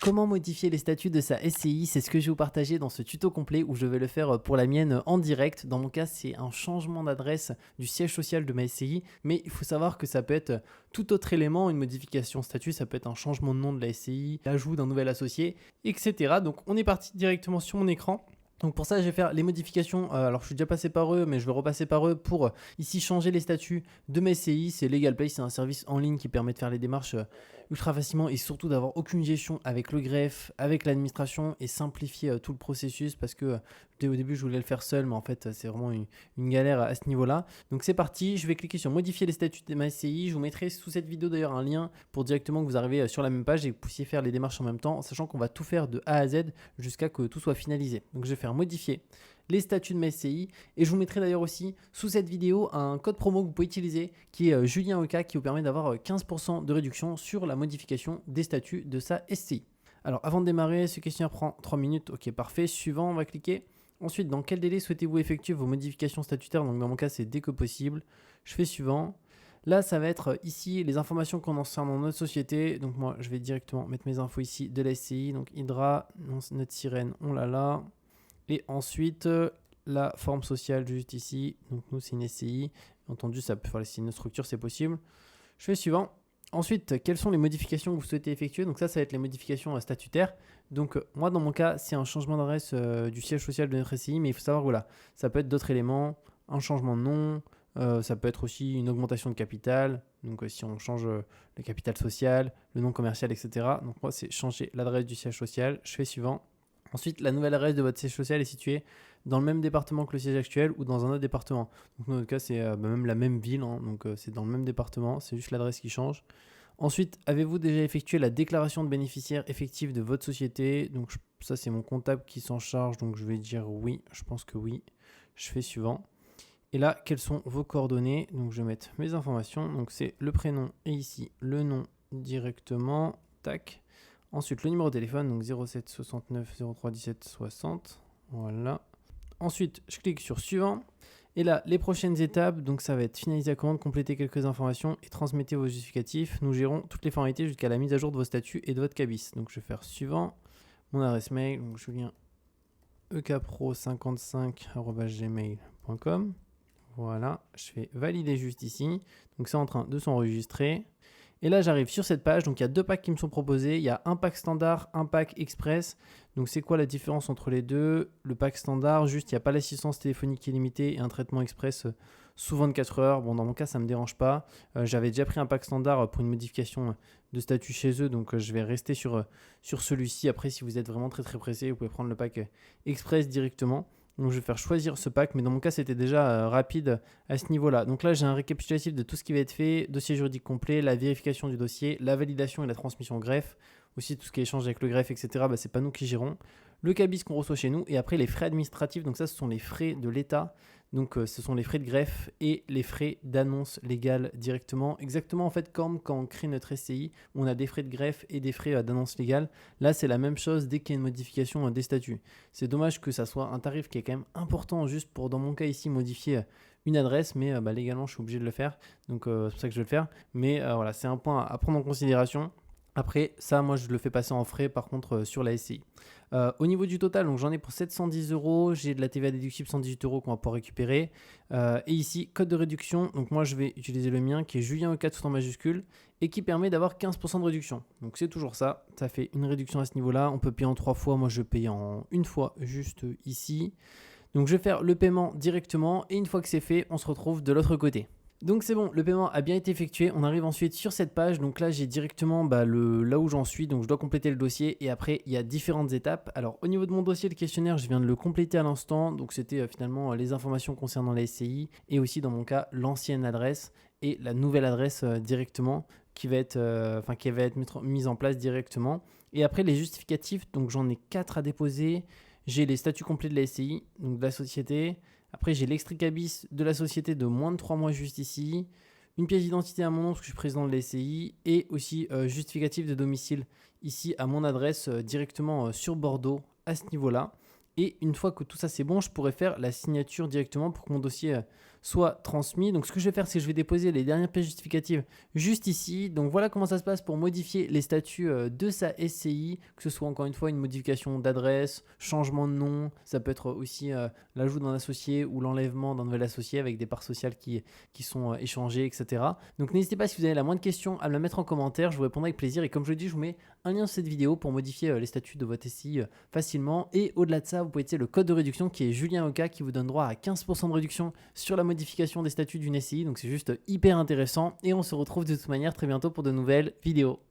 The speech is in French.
Comment modifier les statuts de sa SCI? C'est ce que je vais vous partager dans ce tuto complet où je vais le faire pour la mienne en direct. Dans mon cas, c'est un changement d'adresse du siège social de ma SCI, mais il faut savoir que ça peut être tout autre élément, une modification statut, ça peut être un changement de nom de la SCI, l'ajout d'un nouvel associé, etc. Donc on est parti directement sur mon écran. Donc pour ça, je vais faire les modifications. Alors je suis déjà passé par eux, mais je vais repasser par eux pour ici changer les statuts de mes SCI. C'est LegalPay, c'est un service en ligne qui permet de faire les démarches ultra facilement et surtout d'avoir aucune gestion avec le greffe, avec l'administration et simplifier tout le processus parce que au début je voulais le faire seul, mais en fait c'est vraiment une galère à ce niveau-là. Donc c'est parti, je vais cliquer sur modifier les statuts de ma SCI. Je vous mettrai sous cette vidéo d'ailleurs un lien pour directement que vous arrivez sur la même page et que vous puissiez faire les démarches en même temps, sachant qu'on va tout faire de A à Z jusqu'à que tout soit finalisé. Donc je vais faire modifier les statuts de ma SCI et je vous mettrai d'ailleurs aussi sous cette vidéo un code promo que vous pouvez utiliser qui est Julien Oka qui vous permet d'avoir 15% de réduction sur la modification des statuts de sa SCI. Alors avant de démarrer, ce questionnaire prend 3 minutes, ok parfait, suivant on va cliquer. Ensuite, dans quel délai souhaitez-vous effectuer vos modifications statutaires? Donc dans mon cas c'est dès que possible. Je fais suivant. Là, ça va être ici les informations concernant notre société. Donc moi, je vais directement mettre mes infos ici de la SCI. Donc Hydra, notre sirène, on l'a là. Et ensuite, la forme sociale juste ici. Donc nous, c'est une SCI. Entendu, ça peut faire une structure, c'est possible. Je fais suivant. Ensuite, quelles sont les modifications que vous souhaitez effectuer? Donc ça va être les modifications statutaires. Donc moi, dans mon cas, c'est un changement d'adresse du siège social de notre SCI. Mais il faut savoir, voilà, ça peut être d'autres éléments, un changement de nom. Ça peut être aussi une augmentation de capital. Donc si on change le capital social, le nom commercial, etc. Donc moi, c'est changer l'adresse du siège social. Je fais suivant. Ensuite, la nouvelle adresse de votre siège social est située dans le même département que le siège actuel ou dans un autre département. Donc, dans notre cas, c'est même la même ville, hein, donc c'est dans le même département, c'est juste l'adresse qui change. Ensuite, avez-vous déjà effectué la déclaration de bénéficiaire effective de votre société? Donc, ça, c'est mon comptable qui s'en charge, donc je vais dire oui, je pense que oui. Je fais suivant. Et là, quelles sont vos coordonnées? Donc, je vais mettre mes informations. Donc, c'est le prénom et ici le nom directement. Tac. Ensuite, le numéro de téléphone, donc 07 69 03 17 60. Voilà. Ensuite, je clique sur suivant. Et là, les prochaines étapes, donc ça va être finaliser la commande, compléter quelques informations et transmettez vos justificatifs. Nous gérons toutes les formalités jusqu'à la mise à jour de vos statuts et de votre cabis. Donc, je vais faire suivant. Mon adresse mail, donc Julien ekpro55@gmail.com. Voilà, je fais valider juste ici. Donc, c'est en train de s'enregistrer. Et là, j'arrive sur cette page. Donc, il y a deux packs qui me sont proposés. Il y a un pack standard, un pack express. Donc, c'est quoi la différence entre les deux? Le pack standard, juste, il n'y a pas l'assistance téléphonique illimitée et un traitement express sous 24 heures. Bon, dans mon cas, ça ne me dérange pas. J'avais déjà pris un pack standard pour une modification de statut chez eux. Donc, je vais rester sur celui-ci. Après, si vous êtes vraiment très, très pressé, vous pouvez prendre le pack express directement. Donc, je vais faire choisir ce pack, mais dans mon cas, c'était déjà rapide à ce niveau-là. Donc là, j'ai un récapitulatif de tout ce qui va être fait, dossier juridique complet, la vérification du dossier, la validation et la transmission au greffe, aussi tout ce qui est échange avec le greffe, etc. C'est pas nous qui gérons. Le cabis qu'on reçoit chez nous et après les frais administratifs. Donc ça, ce sont les frais de l'État. Donc ce sont les frais de greffe et les frais d'annonce légale directement. Exactement en fait comme quand on crée notre SCI, on a des frais de greffe et des frais d'annonce légale. Là, c'est la même chose dès qu'il y a une modification des statuts. C'est dommage que ça soit un tarif qui est quand même important juste pour, dans mon cas ici, modifier une adresse, mais légalement, je suis obligé de le faire. Donc c'est pour ça que je vais le faire. Mais voilà, c'est un point à prendre en considération. Après, ça, moi, je le fais passer en frais, par contre, sur la SCI. Au niveau du total, donc j'en ai pour 710 euros. J'ai de la TVA déductible 118 euros qu'on va pouvoir récupérer. Et ici, code de réduction. Donc moi, je vais utiliser le mien qui est Julien E4 tout en majuscule et qui permet d'avoir 15% de réduction. Donc c'est toujours ça. Ça fait une réduction à ce niveau-là. On peut payer en 3 fois. Moi, je paye en une fois juste ici. Donc je vais faire le paiement directement. Et une fois que c'est fait, on se retrouve de l'autre côté. Donc c'est bon, le paiement a bien été effectué. On arrive ensuite sur cette page. Donc là, j'ai directement là où j'en suis. Donc je dois compléter le dossier. Et après, il y a différentes étapes. Alors au niveau de mon dossier, le questionnaire, je viens de le compléter à l'instant. Donc c'était finalement les informations concernant la SCI. Et aussi dans mon cas, l'ancienne adresse et la nouvelle adresse directement qui va être mise en place directement. Et après, les justificatifs. Donc j'en ai 4 à déposer. J'ai les statuts complets de la SCI, donc de la société. Après, j'ai l'extrait cabis de la société de moins de 3 mois juste ici. Une pièce d'identité à mon nom parce que je suis président de la SCI. Et aussi justificatif de domicile ici à mon adresse directement sur Bordeaux à ce niveau-là. Et une fois que tout ça c'est bon, je pourrais faire la signature directement pour que mon dossier soit transmis. Donc ce que je vais faire, c'est que je vais déposer les dernières pièces justificatives juste ici. Donc voilà comment ça se passe pour modifier les statuts de sa SCI, que ce soit encore une fois une modification d'adresse, changement de nom, ça peut être aussi l'ajout d'un associé ou l'enlèvement d'un nouvel associé avec des parts sociales qui sont échangées, etc. Donc n'hésitez pas, si vous avez la moindre question, à me la mettre en commentaire, je vous répondrai avec plaisir. Et comme je le dis, je vous mets un lien sur cette vidéo pour modifier les statuts de votre SCI facilement. Et au-delà de ça, vous pouvez utiliser le code de réduction qui est Julien Oka, qui vous donne droit à 15% de réduction sur la modification des statuts d'une SCI. Donc c'est juste hyper intéressant. Et on se retrouve de toute manière très bientôt pour de nouvelles vidéos.